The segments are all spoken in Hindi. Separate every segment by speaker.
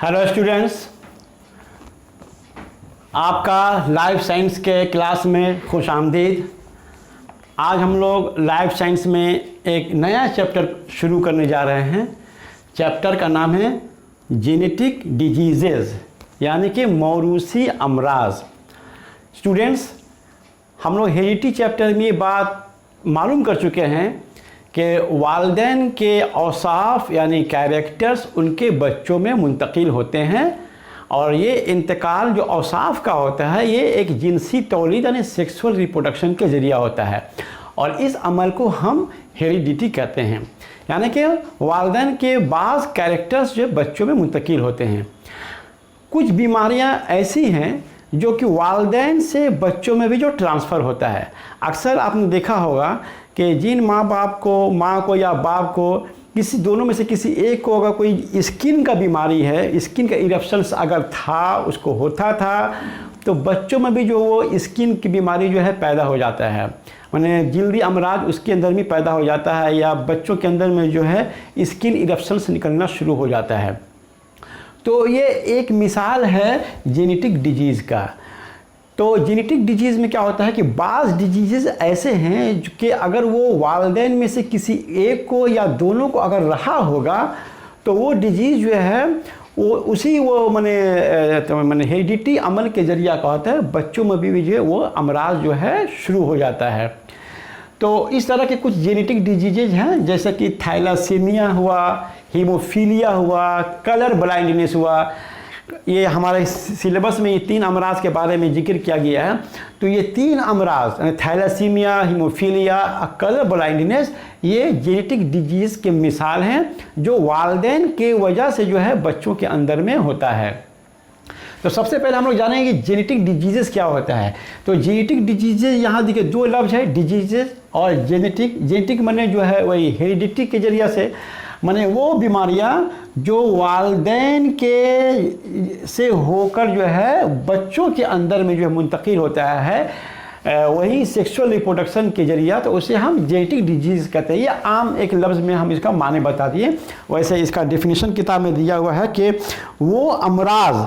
Speaker 1: हेलो स्टूडेंट्स, आपका लाइफ साइंस के क्लास में खुश आमदीद। आज हम लोग लाइफ साइंस में एक नया चैप्टर शुरू करने जा रहे हैं। चैप्टर का नाम है जेनेटिक डिजीज़ेज़, यानी कि मौरूसी अमराज। स्टूडेंट्स, हम लोग हेरिडिटी चैप्टर में ये बात मालूम कर चुके हैं कि वालिदैन के औसाफ यानी कैरेक्टर्स उनके बच्चों में मुंतकिल होते हैं, और ये इंतकाल जो औसाफ का होता है ये एक जिनसी तौलीद यानी सेक्सुअल रिप्रोडक्शन के ज़रिया होता है, और इस अमल को हम हेरिडिटी कहते हैं। यानी कि वालिदैन के बाज़ कैरेक्टर्स जो बच्चों में मुंतकिल होते हैं। कुछ बीमारियां ऐसी हैं जो कि वालिदैन से बच्चों में भी जो ट्रांसफ़र होता है। अक्सर आपने देखा होगा कि जिन माँ को या बाप को किसी दोनों में से किसी एक को अगर कोई स्किन का बीमारी है, स्किन का इरप्शंस अगर था, उसको होता था, तो बच्चों में भी जो वो स्किन की बीमारी जो है पैदा हो जाता है, माने जिल्दी अमराज उसके अंदर भी पैदा हो जाता है, या बच्चों के अंदर में जो है स्किन इरप्शंस निकलना शुरू हो जाता है। तो ये एक मिसाल है जेनेटिक डिजीज़ का। तो जेनेटिक डिजीज़ में क्या होता है कि बाज़ डिजीज़ ऐसे हैं कि अगर वो वालिदैन में से किसी एक को या दोनों को अगर रहा होगा तो वो डिजीज़ जो है वो माने हेरिडिटी अमल के ज़रिया का होता है, बच्चों में भी जो है वो अमराज जो है शुरू हो जाता है। तो इस तरह के कुछ जेनेटिक डिजीज़ हैं, जैसे कि थैलासीमिया हुआ, हीमोफीलिया हुआ, कलर ब्लाइंडनेस हुआ। ये हमारे सिलेबस में ये 3 अमराज के बारे में जिक्र किया गया है। तो ये 3 अमराज थैलासीमिया, हीमोफीलिया, कलर ब्लाइंडनेस, ये जेनेटिक डिजीज़ के मिसाल हैं जो वालिदैन के वजह से जो है बच्चों के अंदर में होता है। तो सबसे पहले हम लोग जानेंगे कि जेनेटिक डिजीज़ क्या होता है। तो जेनेटिक डिजीज़ यहाँ देखिए 2 लफ्ज़ है, डिजीज़ और जेनेटिक। जेनेटिक माने जो है वही हेरिडिटी के जरिए से, माने वो बीमारियाँ जो वालिदैन के से होकर जो है बच्चों के अंदर में जो है मुंतकिल होता है, वही सेक्सुअल रिप्रोडक्शन के जरिए, तो उसे हम जेनेटिक डिजीज़ कहते हैं। ये आम एक लफ्ज़ में हम इसका माने बता दिए। वैसे इसका डेफिनेशन किताब में दिया हुआ है कि वो अमराज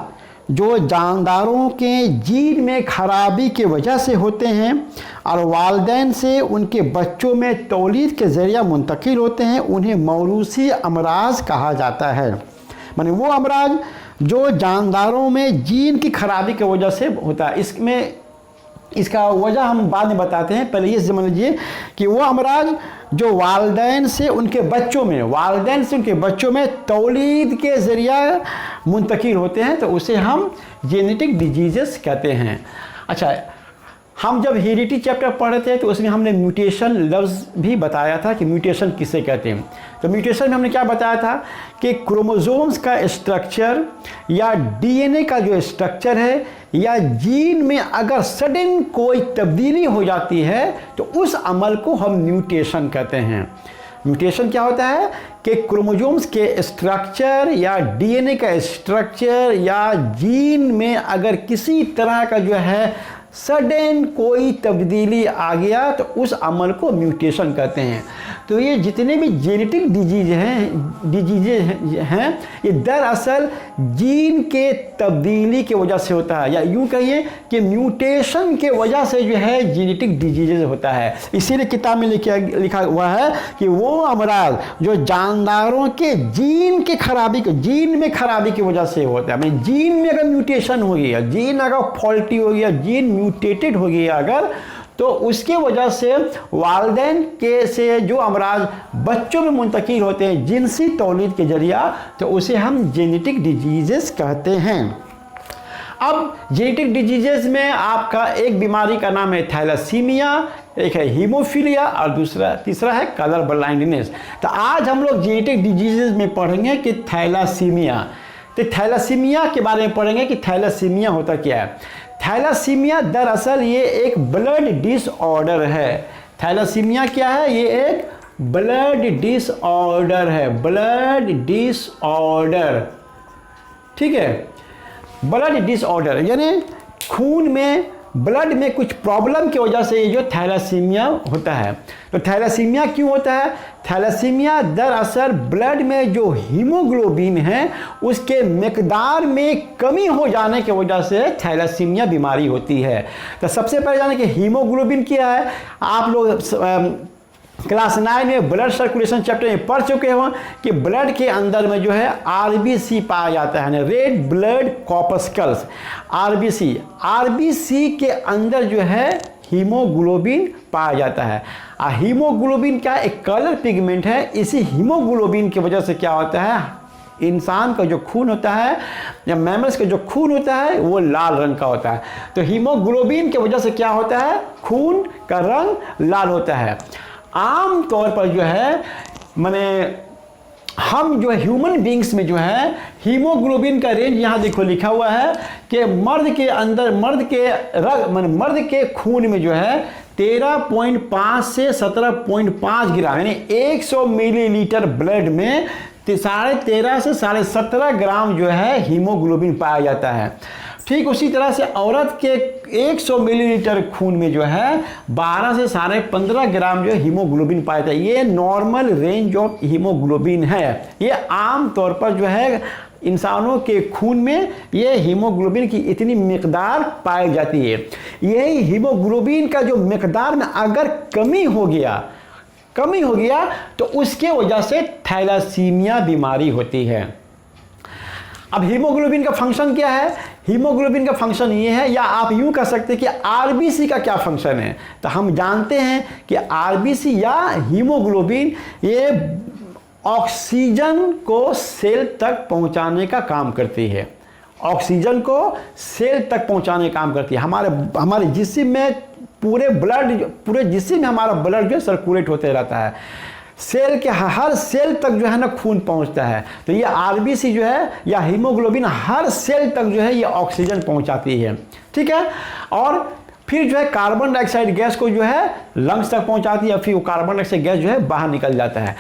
Speaker 1: जो जानदारों के जीन में खराबी की वजह से होते हैं और वालिदैन से उनके बच्चों में तौलीद के ज़रिया मुंतकिल होते हैं, उन्हें मौरूसी अमराज कहा जाता है। माने वो अमराज जो जानदारों में जीन की खराबी की वजह से होता है। इसका वजह हम बाद में बताते हैं। पहले ये समझ लीजिए कि वो अमराज जो वालिदैन से उनके बच्चों में तौलीद के ज़रिया मुंतकिल होते हैं, तो उसे हम जेनेटिक डिजीज़ कहते हैं। अच्छा, हम जब हेरिडिटी चैप्टर पढ़ रहे थे तो उसमें हमने म्यूटेशन लफ्ज़ भी बताया था कि म्यूटेशन किसे कहते हैं। तो म्यूटेशन में हमने क्या बताया था कि क्रोमोसोम्स का स्ट्रक्चर या डीएनए का जो स्ट्रक्चर है या जीन में अगर सडन कोई तब्दीली हो जाती है तो उस अमल को हम म्यूटेशन कहते हैं। म्यूटेशन क्या होता है कि क्रोमोसोम्स के स्ट्रक्चर या डीएनए का स्ट्रक्चर या जीन में अगर किसी तरह का जो है सडन कोई तब्दीली आ गया तो उस अमल को म्यूटेशन कहते हैं। तो ये जितने भी जेनेटिक डिजीज़ हैं ये दरअसल जीन के तब्दीली की वजह से होता है, या यूँ कहिए कि म्यूटेशन के वजह से जो है जेनेटिक डिजीज़ होता है। इसीलिए किताब में लिखा हुआ है कि वो अमराज जो जानदारों के जीन में खराबी की वजह से होता है। मैं जीन में अगर म्यूटेशन हो गया, जीन अगर फॉल्टी हो गया, जीन म्यूटेटेड हो गया अगर, तो उसके वजह से वालिदैन के से जो अमराज बच्चों में मुंतकिल होते हैं जिनसी तौलीद के जरिया, तो उसे हम जेनेटिक डिजीज़ कहते हैं। अब जेनेटिक डिजीज़ में आपका एक बीमारी का नाम है थैलासीमिया, एक है हीमोफीलिया और तीसरा है कलर ब्लाइंडनेस। तो आज हम लोग जेनेटिक डिजीज़ में पढ़ेंगे कि थैलासीमिया। तो थैलासीमिया के बारे में पढ़ेंगे कि थैलासीमिया होता क्या है। थैलासीमिया दरअसल ये एक ब्लड डिसऑर्डर है। थैलासीमिया क्या है? ये एक ब्लड डिसऑर्डर है, ब्लड डिसऑर्डर, ठीक है। ब्लड डिसऑर्डर यानी खून में ब्लड में कुछ प्रॉब्लम की वजह से ये जो थैलेसीमिया होता है। तो थैलेसीमिया क्यों होता है? थैलेसीमिया दरअसल ब्लड में जो हीमोग्लोबिन है उसके मिकदार में कमी हो जाने की वजह से थैलेसीमिया बीमारी होती है। तो सबसे पहले जाने कि हीमोग्लोबिन क्या है। आप लोग क्लास 9 में ब्लड सर्कुलेशन चैप्टर में पढ़ चुके हो कि ब्लड के अंदर में जो है आरबीसी पाया जाता है, रेड ब्लड कॉर्पस्कल्स, आरबीसी के अंदर जो है हीमोग्लोबिन पाया जाता है। हीमोग्लोबिन क्या एक कलर पिगमेंट है। इसी हीमोग्लोबिन की वजह से क्या होता है, इंसान का जो खून होता है या मैमल्स का जो खून होता है वो लाल रंग का होता है। तो हीमोग्लोबिन की वजह से क्या होता है, खून का रंग लाल होता है। आम तौर पर जो है माने हम जो ह्यूमन बींग्स में जो है हीमोग्लोबिन का रेंज यहाँ देखो लिखा हुआ है कि मर्द के अंदर मर्द के खून में जो है 13.5 से 17.5 ग्राम यानी 100 मिलीलीटर ब्लड में 13.5 से 17.5 ग्राम जो है हीमोग्लोबिन पाया जाता है। ठीक उसी तरह से औरत के 100 मिलीलीटर खून में जो है 12 से 15.5 ग्राम जो है हीमोग्लोबिन पाया जाता है। ये नॉर्मल रेंज ऑफ हीमोग्लोबिन है। ये आम तौर पर जो है इंसानों के खून में ये हीमोग्लोबिन की इतनी मिकदार पाई जाती है। यही हीमोग्लोबिन का जो मिकदार में अगर कमी हो गया तो उसके वजह से थैलेसीमिया बीमारी होती है। अब हीमोग्लोबिन का फंक्शन क्या है? हीमोग्लोबिन का फंक्शन ये है, या आप यूं कह सकते हैं कि आरबीसी का क्या फंक्शन है। तो हम जानते हैं कि आरबीसी या हीमोग्लोबिन ये ऑक्सीजन को सेल तक पहुंचाने का काम करती है। ऑक्सीजन को सेल तक पहुंचाने का काम करती है। हमारे जिस्म में पूरे जिस्म में हमारा ब्लड जो सर्कुलेट होते रहता है। सेल के हर सेल तक जो है ना खून पहुंचता है। तो ये आरबीसी जो है या हीमोग्लोबिन हर सेल तक जो है ये ऑक्सीजन पहुंचाती है। ठीक है। और फिर जो है कार्बन डाइऑक्साइड गैस को जो है लंग्स तक पहुंचाती है, फिर वो कार्बन डाइऑक्साइड गैस जो है बाहर निकल जाता है।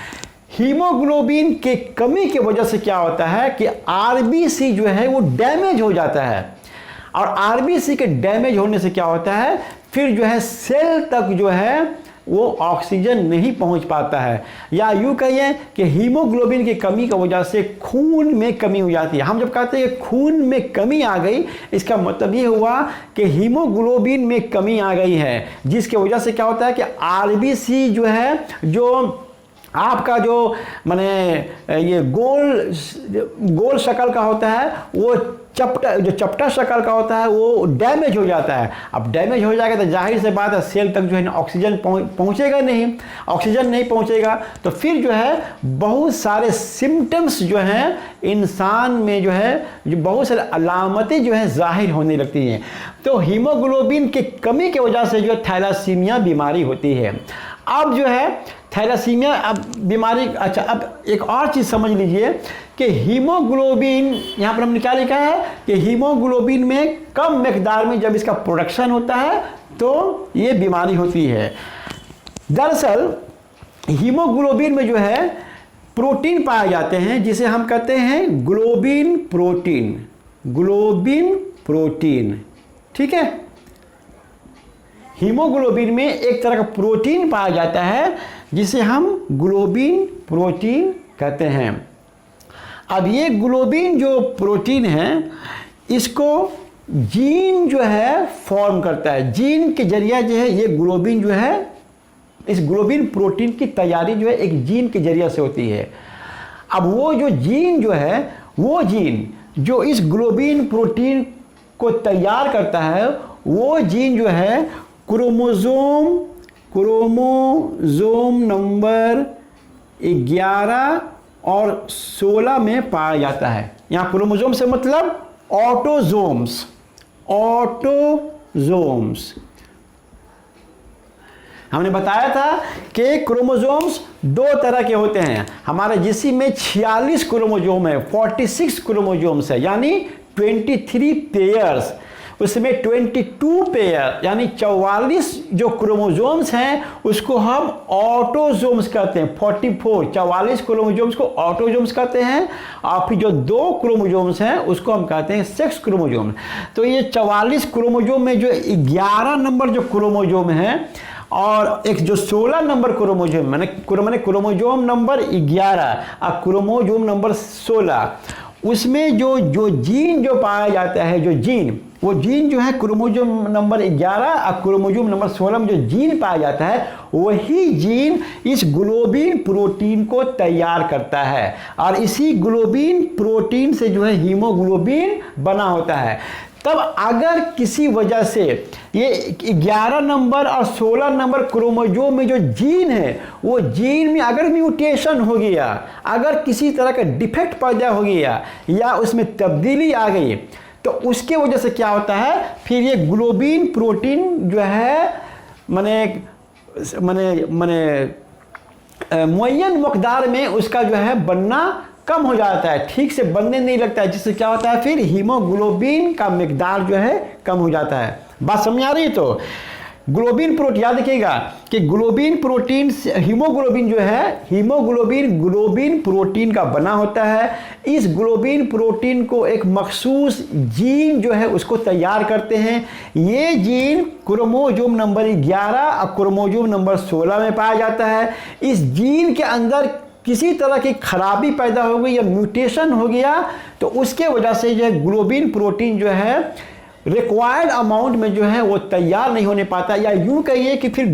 Speaker 1: हीमोग्लोबिन के कमी की वजह से क्या होता है कि आरबीसी जो है वो डैमेज हो जाता है। और आरबीसी के डैमेज होने से क्या होता है, फिर जो है सेल तक जो है वो ऑक्सीजन नहीं पहुंच पाता है। या यूं कहिए कि हीमोग्लोबिन की कमी की वजह से खून में कमी हो जाती है। हम जब कहते हैं कि खून में कमी आ गई, इसका मतलब ये हुआ कि हीमोग्लोबिन में कमी आ गई है, जिसकी वजह से क्या होता है कि आरबीसी जो है, जो आपका जो माने ये गोल शक्ल का होता है, वो चपटा शक्ल का होता है, वो डैमेज हो जाता है। अब डैमेज हो जाएगा तो जाहिर से बात है सेल तक जो है ऑक्सीजन पहुंचेगा नहीं। ऑक्सीजन नहीं पहुंचेगा तो फिर जो है बहुत सारे सिम्टम्स जो हैं इंसान में जो है जो बहुत सारे अलामतें जो है जाहिर होने लगती हैं। तो हीमोग्लोबिन की कमी की वजह से जो थैलेसीमिया बीमारी होती है। अब जो है थैलेसीमिया अब बीमारी, अच्छा अब एक और चीज़ समझ लीजिए कि हीमोग्लोबिन, यहाँ पर हमने क्या लिखा है कि हीमोग्लोबिन में कम मिकदार में जब इसका प्रोडक्शन होता है तो ये बीमारी होती है। दरअसल हीमोग्लोबिन में जो है प्रोटीन पाए जाते हैं जिसे हम कहते हैं ग्लोबिन प्रोटीन। ठीक है। हीमोग्लोबिन में एक तरह का प्रोटीन पाया जाता है जिसे हम ग्लोबिन प्रोटीन कहते हैं। अब ये ग्लोबिन जो प्रोटीन है इसको जीन जो है फॉर्म करता है। जीन के जरिए जो है ये ग्लोबिन जो है, इस ग्लोबिन प्रोटीन की तैयारी जो है एक जीन के जरिए से होती है। अब वो जो जीन जो है, वो जीन जो इस ग्लोबिन प्रोटीन को तैयार करता है, वो जीन जो है क्रोमोजोम नंबर 11 और 16 में पाया जाता है। यहाँ क्रोमोजोम से मतलब ऑटोजोम्स। हमने बताया था कि क्रोमोजोम्स दो तरह के होते हैं। हमारे जिस्म में 46 क्रोमोजोम है, 46 क्रोमोजोम्स है, यानी 23 पेयर्स। उसमें 22 पेयर यानी 44 जो क्रोमोजोम्स हैं उसको हम ऑटोजोम्स कहते हैं। 44 क्रोमोजोम्स को ऑटोजोम्स कहते हैं, और फिर जो 2 क्रोमोजोम्स हैं उसको हम कहते हैं सेक्स क्रोमोजोम। तो ये 44 क्रोमोजोम में जो 11 नंबर जो क्रोमोजोम है और एक जो 16 नंबर क्रोमोजोम मैंने क्रोमोजोम नंबर 11 और क्रोमोजोम नंबर 16, उसमें जो जीन जो पाया जाता है, वो जीन जो है क्रोमोजोम नंबर 11 और क्रोमोजोम नंबर 16 में जो जीन पाया जाता है, वही जीन इस ग्लोबिन प्रोटीन को तैयार करता है, और इसी ग्लोबिन प्रोटीन से जो है हीमोग्लोबिन बना होता है। तब अगर किसी वजह से ये 11 नंबर और 16 नंबर क्रोमोजोम में जो जीन है, वो जीन में अगर म्यूटेशन हो गया, अगर किसी तरह का डिफेक्ट पैदा हो गया या उसमें तब्दीली आ गई, तो उसके वजह से क्या होता है, फिर ये ग्लोबिन प्रोटीन जो है मुअय्यन मकदार में उसका जो है बनना कम हो जाता है, ठीक से बनने नहीं लगता है, जिससे क्या होता है, फिर हीमोग्लोबिन का मिकदार जो है कम हो जाता है। बात समझ आ रही है? तो ग्लोबिन प्रोटीन याद रखिएगा कि ग्लोबिन प्रोटीन हीमोग्लोबिन जो है, हीमोग्लोबिन ग्लोबिन प्रोटीन का बना होता है। इस ग्लोबिन प्रोटीन को एक मखसूस जीन जो है उसको तैयार करते हैं। ये जीन क्रोमोजोम नंबर 11 और क्रोमोजोम नंबर 16 में पाया जाता है। इस जीन के अंदर किसी तरह की खराबी पैदा हो गई या म्यूटेशन हो गया, तो उसके वजह से जो ग्लोबिन प्रोटीन जो है रिक्वायर्ड अमाउंट में जो है वो तैयार नहीं होने पाता, या यूं कहिए कि फिर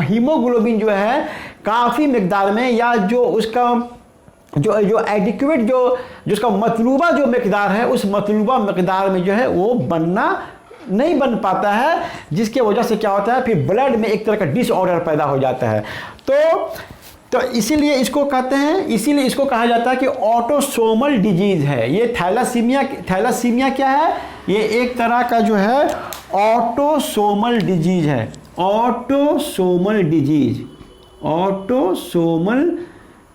Speaker 1: हीमोग्लोबिन जो है काफ़ी मिकदार में, या जो उसका जो एडिक्वेट जो उसका मतलूबा जो मिकदार है, उस मतलूबा मिकदार में जो है वो नहीं बन पाता है, जिसके वजह से क्या होता है, फिर ब्लड में एक तरह का डिसऑर्डर पैदा हो जाता है। तो इसीलिए इसको कहते हैं, इसीलिए इसको कहा जाता है कि ऑटोसोमल डिजीज है। ये थैलासीमिया क्या है, ये एक तरह का जो है ऑटोसोमल डिजीज है। ऑटोसोमल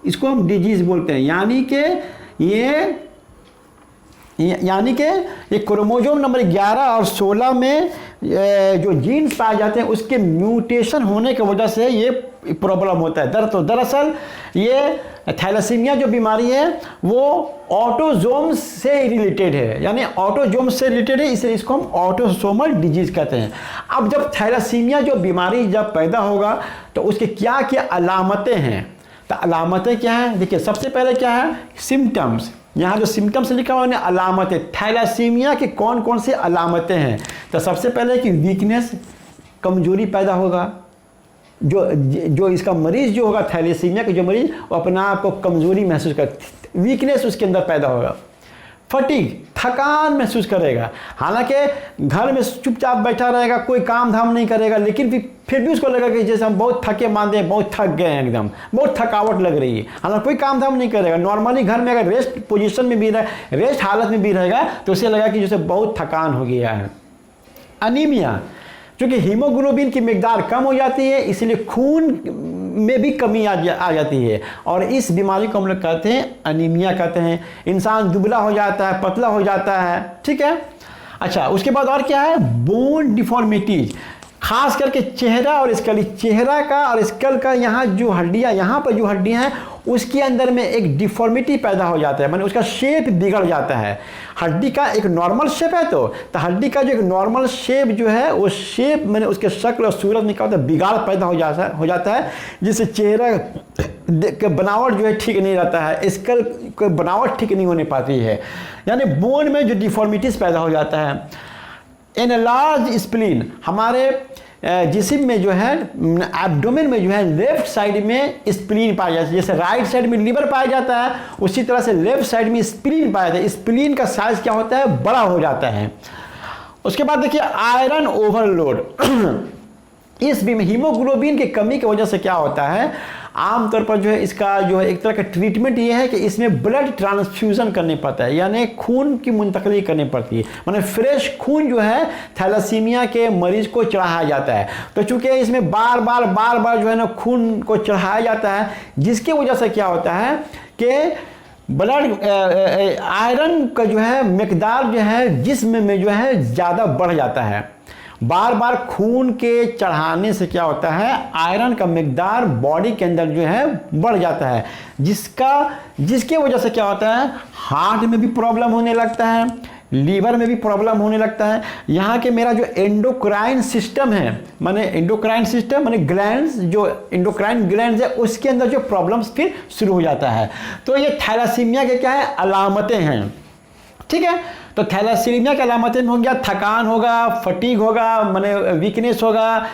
Speaker 1: इसको हम डिजीज बोलते हैं, यानी कि ये क्रोमोजोम नंबर 11 और 16 में जो जीन्स पाए जाते हैं उसके म्यूटेशन होने की वजह से ये प्रॉब्लम होता है। तो दरअसल ये थैलासीमिया जो बीमारी है वो ऑटोजोम से रिलेटेड है, यानी ऑटोजोम से रिलेटेड है, इसलिए इसको हम ऑटोसोमल डिजीज कहते हैं। अब जब थैलासीमिया जो बीमारी जब पैदा होगा तो उसके क्या क्या अलामतें हैं, तो अलामतें क्या हैं, देखिए सबसे पहले क्या है, सिम्टम्स। यहाँ जो सिम्टम्स लिखा हुआ है अलामतें, थैलासीमिया की कौन कौन सी अलामतें हैं। तो सबसे पहले कि वीकनेस, कमजोरी पैदा होगा। जो इसका मरीज जो होगा, थैलेसीमिया के जो मरीज, वो अपना आप को कमजोरी महसूस कर, वीकनेस उसके अंदर पैदा होगा। फटीग, थकान महसूस करेगा, हालांकि घर में चुपचाप बैठा रहेगा, कोई काम धाम नहीं करेगा, लेकिन फिर भी उसको लगेगा कि जैसे हम बहुत थके मांदे हैं, बहुत थक गए हैं, एकदम बहुत थकावट लग रही है, हालांकि कोई काम धाम नहीं करेगा। नॉर्मली घर में अगर रेस्ट पोजीशन में भी रहे, रेस्ट हालत में भी रहेगा, तो उसे लगेगा कि जैसे बहुत थकान हो गया है। अनीमिया, क्योंकि हीमोग्लोबिन की मिकदार कम हो जाती है, इसलिए खून में भी कमी आ जाती है, और इस बीमारी को हम लोग कहते हैं अनीमिया कहते हैं। इंसान दुबला हो जाता है, पतला हो जाता है, ठीक है। अच्छा, उसके बाद और क्या है, बोन डिफॉर्मिटीज, खास करके चेहरा और स्कल, चेहरा का और स्कल का यहाँ जो हड्डियाँ, यहाँ पर जो हड्डियाँ हैं उसके अंदर में एक डिफॉर्मिटी पैदा हो जाता है, माने उसका शेप बिगड़ जाता है। हड्डी का एक नॉर्मल शेप है, तो हड्डी का जो एक नॉर्मल शेप जो है, वो शेप मैंने उसके शक्ल और सूरत में क्या होता है, बिगाड़ पैदा हो जाता है, जिससे चेहरा के बनावट जो है ठीक नहीं रहता है, स्कल की बनावट ठीक नहीं होने पाती है, यानी बोन में जो डिफॉर्मिटीज पैदा हो जाता है। एनलार्ज स्प्लीन, हमारे जिस्म में जो है एब्डोमेन में जो है लेफ्ट साइड में स्प्लीन पाया जाता है, जैसे राइट साइड में लीवर पाया जाता है, उसी तरह से लेफ्ट साइड में स्प्लीन पाया जाता है। स्प्लीन का साइज क्या होता है, बड़ा हो जाता है। उसके बाद देखिए आयरन ओवरलोड, इस हीमोग्लोबिन की कमी की वजह से क्या होता है, आमतौर पर जो है इसका जो है एक तरह का ट्रीटमेंट ये है कि इसमें ब्लड ट्रांसफ्यूजन करने पड़ता है, यानी खून की मुंतकली करनी पड़ती है, माने फ्रेश खून जो है थैलासीमिया के मरीज को चढ़ाया जाता है। तो चूंकि इसमें बार बार जो है ना खून को चढ़ाया जाता है, जिसकी वजह से क्या होता है कि ब्लड आयरन का जो है मिकदार जो है जिस्म में जो है ज़्यादा बढ़ जाता है। बार बार खून के चढ़ाने से क्या होता है, आयरन का मिकदार बॉडी के अंदर जो है बढ़ जाता है, जिसके वजह से क्या होता है, हार्ट में भी प्रॉब्लम होने लगता है, लीवर में भी प्रॉब्लम होने लगता है। यहाँ के मेरा जो एंडोक्राइन सिस्टम है, माने एंडोक्राइन सिस्टम माने ग्लैंड्स, जो एंडोक्राइन ग्लैंड्स है उसके अंदर जो प्रॉब्लम्स फिर शुरू हो जाता है। तो ये थैलासीमिया के क्या है, अलामतें हैं। ठीक है, तो थैलासीमिया की अलामतें हो गया, थकान होगा, फटीग होगा, माने वीकनेस होगा,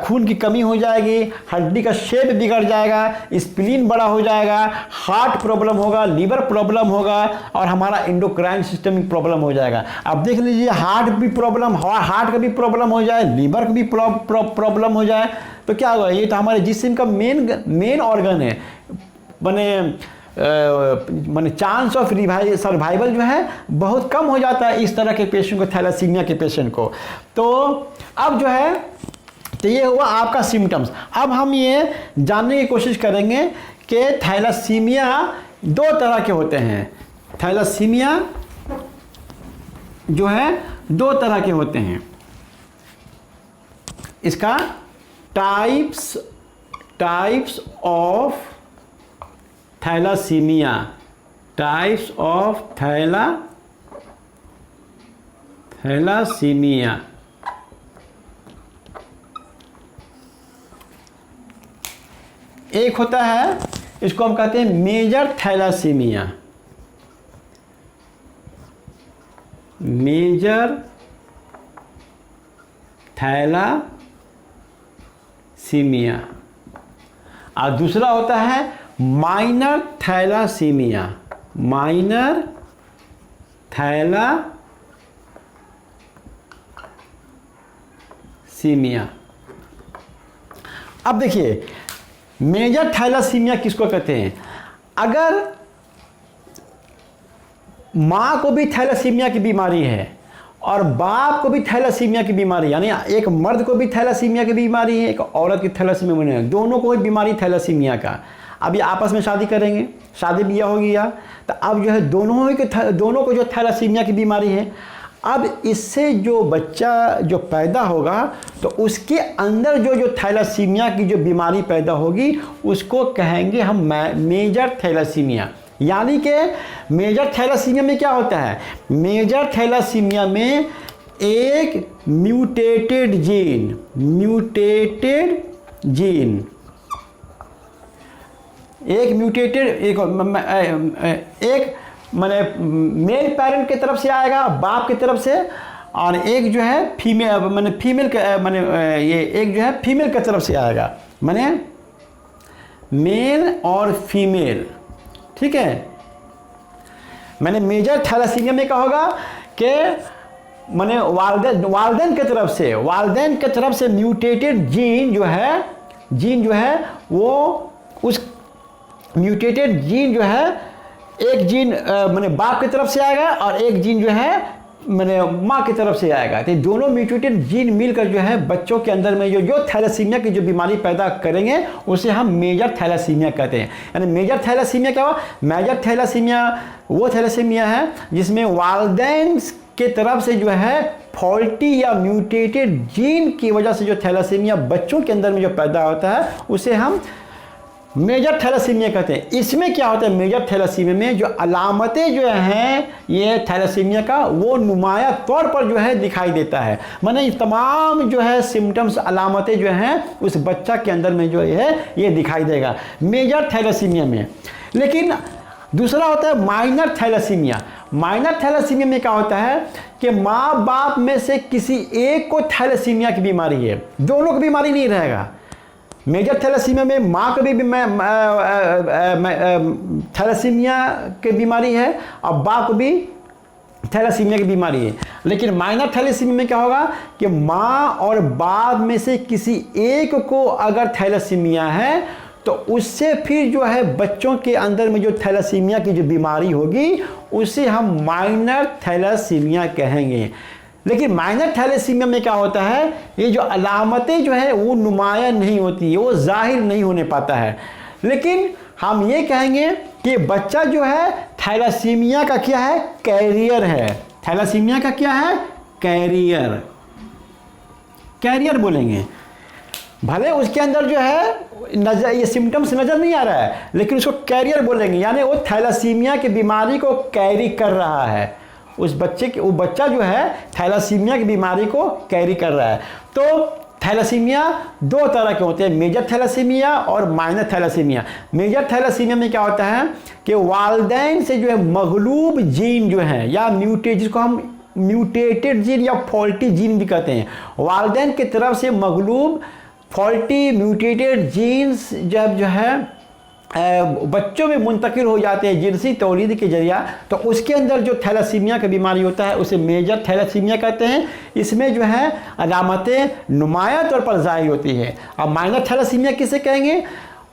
Speaker 1: खून की कमी हो जाएगी, हड्डी का शेप बिगड़ जाएगा, स्प्लीन बड़ा हो जाएगा, हार्ट प्रॉब्लम होगा, लीवर प्रॉब्लम होगा और हमारा एंडोक्राइन सिस्टम में प्रॉब्लम हो जाएगा। अब देख लीजिए, हार्ट का भी प्रॉब्लम हो जाए, लीवर का भी प्रॉब्लम हो जाए तो क्या होगा, ये तो हमारे जिस्म का मेन ऑर्गन है। माने चांस ऑफ सर्वाइवल जो है बहुत कम हो जाता है इस तरह के पेशेंट को, थैलासीमिया के पेशेंट को। तो अब जो है, तो ये हुआ आपका सिम्टम्स। अब हम ये जानने की कोशिश करेंगे कि थैलासीमिया 2 तरह के होते हैं। थैलासीमिया जो है 2 तरह के होते हैं। इसका types of thalassaemia, types of thalassaemia. एक होता है, इसको हम कहते हैं मेजर थैलासीमिया, मेजर थैलासीमिया, और दूसरा होता है माइनर थैलासीमिया, माइनर थैलासीमिया। अब देखिए, मेजर थैलासीमिया किसको कहते हैं, अगर माँ को भी थैलासीमिया की बीमारी है और बाप को भी थैलासीमिया की बीमारी, यानी एक मर्द को भी थैलासीमिया की बीमारी है, एक औरत की थैलासीमिया बनी है, दोनों को ही बीमारी थैलासीमिया का। अब ये आपस में शादी करेंगे, शादी ब्याह हो गया, तो अब जो है दोनों को जो थैलासीमिया की बीमारी है, अब इससे जो बच्चा जो पैदा होगा तो उसके अंदर जो थैलासीमिया की जो बीमारी पैदा होगी उसको कहेंगे हम मेजर थैलासीमिया। यानी कि मेजर थैलासीमिया में क्या होता है, मेजर थैलासीमिया में एक म्यूटेटेड जीन, एक माने मेल पेरेंट की तरफ से आएगा, बाप की तरफ से, और एक जो है फीमेल ये एक जो है फीमेल की तरफ से आएगा, माने मेल और फीमेल। ठीक है, मैंने मेजर थैलासीमिया में कहा होगा कि माने वालदेन की तरफ से म्यूटेटेड जीन जो है वो उस म्यूटेटेड जीन जो है, एक जीन माने बाप की तरफ से आएगा और एक जीन जो है माने माँ की तरफ से आएगा। तो दोनों म्यूटेटेड जीन मिलकर जो है बच्चों के अंदर में जो थैलासीमिया की जो बीमारी पैदा करेंगे उसे हम मेजर थैलासीमिया कहते हैं। यानी मेजर थैलासीमिया क्या हुआ, मेजर थैलासीमिया वो थैलासीमिया है जिसमें वालदेन के तरफ से जो है फॉल्टी या म्यूटेटेड जीन की वजह से जो थैलासीमिया बच्चों के अंदर में जो पैदा होता है उसे हम मेजर थैलासीमिया कहते हैं। इसमें क्या होता है, मेजर थैलासीमिया में जो अलामतें जो हैं ये थैलासीमिया का, वो नुमाया तौर पर जो है दिखाई देता है। माने तमाम जो है सिम्टम्स, अलामतें जो हैं उस बच्चा के अंदर में जो है ये दिखाई देगा मेजर थैलासीमिया में। लेकिन दूसरा होता है माइनर थैलासीमिया। माइनर थैलासीमिया में क्या होता है कि माँ बाप में से किसी एक को थैलासीमिया की बीमारी है, दोनों को बीमारी नहीं रहेगा। मेजर थैलासीमिया में माँ को भी थैलासीमिया की बीमारी है और बाप को भी थैलासीमिया की बीमारी है। लेकिन माइनर थैलासीमिया में क्या होगा कि माँ और बाप में से किसी एक को अगर थैलासीमिया है तो उससे फिर जो है बच्चों के अंदर में जो थैलासीमिया की जो बीमारी होगी उसे हम माइनर थैलासीमिया कहेंगे। लेकिन माइनर थैलेसीमिया में क्या होता है, ये जो अलामतें जो है वो नुमाया नहीं होती है, वो जाहिर नहीं होने पाता है। लेकिन हम ये कहेंगे कि बच्चा जो है थैलासीमिया का क्या है, कैरियर है। थैलासीमिया का क्या है, कैरियर, कैरियर बोलेंगे। भले उसके अंदर जो है नजर, ये सिम्टम्स नजर नहीं आ रहा है, लेकिन उसको कैरियर बोलेंगे, यानी वो थैलासीमिया की बीमारी को कैरी कर रहा है। उस बच्चे की, वो बच्चा जो है थैलासीमिया की बीमारी को कैरी कर रहा है। तो थैलासीमिया दो तरह के होते हैं, मेजर थैलासीमिया और माइनर थैलासीमिया। मेजर थैलासीमिया में क्या होता है कि वालिदैन से जो है मगलूब जीन जो है, या म्यूटेट, जिसको हम म्यूटेटेड जीन या फॉल्टी जीन भी कहते हैं, वालिदैन की तरफ से मगलूब फॉल्टी म्यूटेटेड जीन्स जब जो है बच्चों में मुंतकिल हो जाते हैं जिनसी तौलीद के जरिया, तो उसके अंदर जो थैलासीमिया का बीमारी होता है उसे मेजर थैलासीमिया कहते हैं। इसमें जो है अलामतें नुमाया तौर पर ज़ाहिर होती है। अब माइनर थैलासीमिया किसे कहेंगे,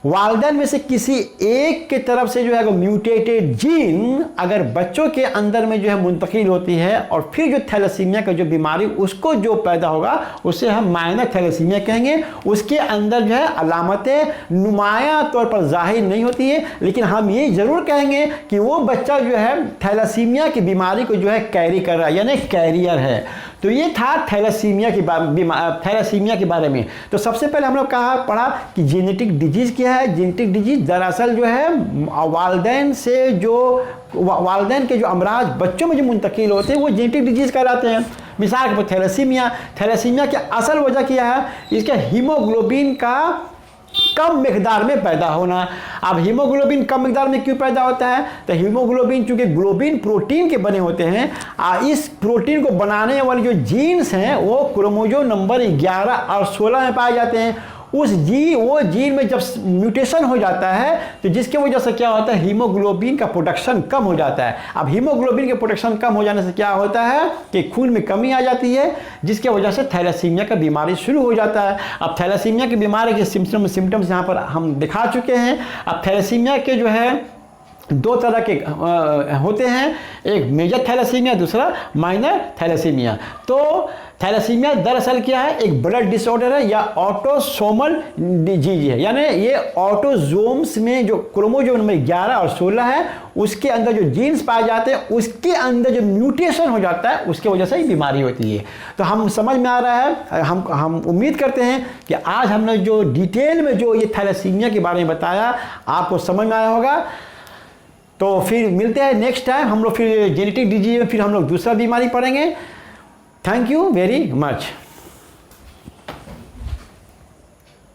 Speaker 1: वालिदैन में से किसी एक के तरफ से जो है म्यूटेटेड जीन अगर बच्चों के अंदर में जो है मुंतकिल होती है, और फिर जो थैलासीमिया का जो बीमारी उसको जो पैदा होगा उसे हम माइनर थैलासीमिया कहेंगे। उसके अंदर जो है अलामतें नुमाया तौर पर जाहिर नहीं होती है, लेकिन हम ये ज़रूर कहेंगे कि वो बच्चा जो है थैलासीमिया की बीमारी को जो है कैरी कर रहा है, यानी कैरियर है। तो ये था थैलासीमिया के बारे में। तो सबसे पहले हम लोग पढ़ा कि जेनेटिक डिजीज़ क्या है। जेनेटिक डिजीज़ दरअसल जो है वालिदैन से जो वालिदैन के जो अमराज बच्चों में जो मुंतकिल होते हैं वो जेनेटिक डिजीज़ कहलाते हैं। मिसाल के तौर पर थैलासीमिया की असल वजह क्या है, इसके हीमोग्लोबिन का कम मिकदार में पैदा होना। अब हीमोग्लोबिन कम मिकदार में क्यों पैदा होता है, तो हीमोग्लोबिन चूंकि ग्लोबिन प्रोटीन के बने होते हैं, इस प्रोटीन को बनाने वाले जो जीन्स हैं वो क्रोमोसोम नंबर 11 और 16 में पाए जाते हैं। वो जीन में जब म्यूटेशन हो जाता है तो जिसकी वजह से क्या होता है, हीमोग्लोबिन का प्रोडक्शन कम हो जाता है। अब हीमोग्लोबिन के प्रोडक्शन कम हो जाने से क्या होता है कि खून में कमी आ जाती है, जिसकी वजह से थैलासीमिया का बीमारी शुरू हो जाता है। अब थैलासीमिया की बीमारी के सिम्टम्स यहाँ पर हम दिखा चुके हैं। अब थैलासीमिया के जो है दो तरह के होते हैं, एक मेजर थैलासीमिया, दूसरा माइनर थैलासीमिया। तो थैलासीमिया दरअसल क्या है, एक ब्लड डिसऑर्डर है या ऑटोसोमल डिजीज है, यानी ये ऑटोजोम्स में जो क्रोमोसोम नंबर 11 और 16 है उसके अंदर जो जीन्स पाए जाते हैं उसके अंदर जो म्यूटेशन हो जाता है उसकी वजह से ही बीमारी होती है। तो हम समझ में आ रहा है, हम उम्मीद करते हैं कि आज हमने जो डिटेल में जो ये थैलासीमिया के बारे में बताया आपको समझ में आया होगा। तो फिर मिलते हैं नेक्स्ट टाइम, हम लोग फिर जेनेटिक डिजीज में फिर हम लोग दूसरा बीमारी पढ़ेंगे। Thank you very much.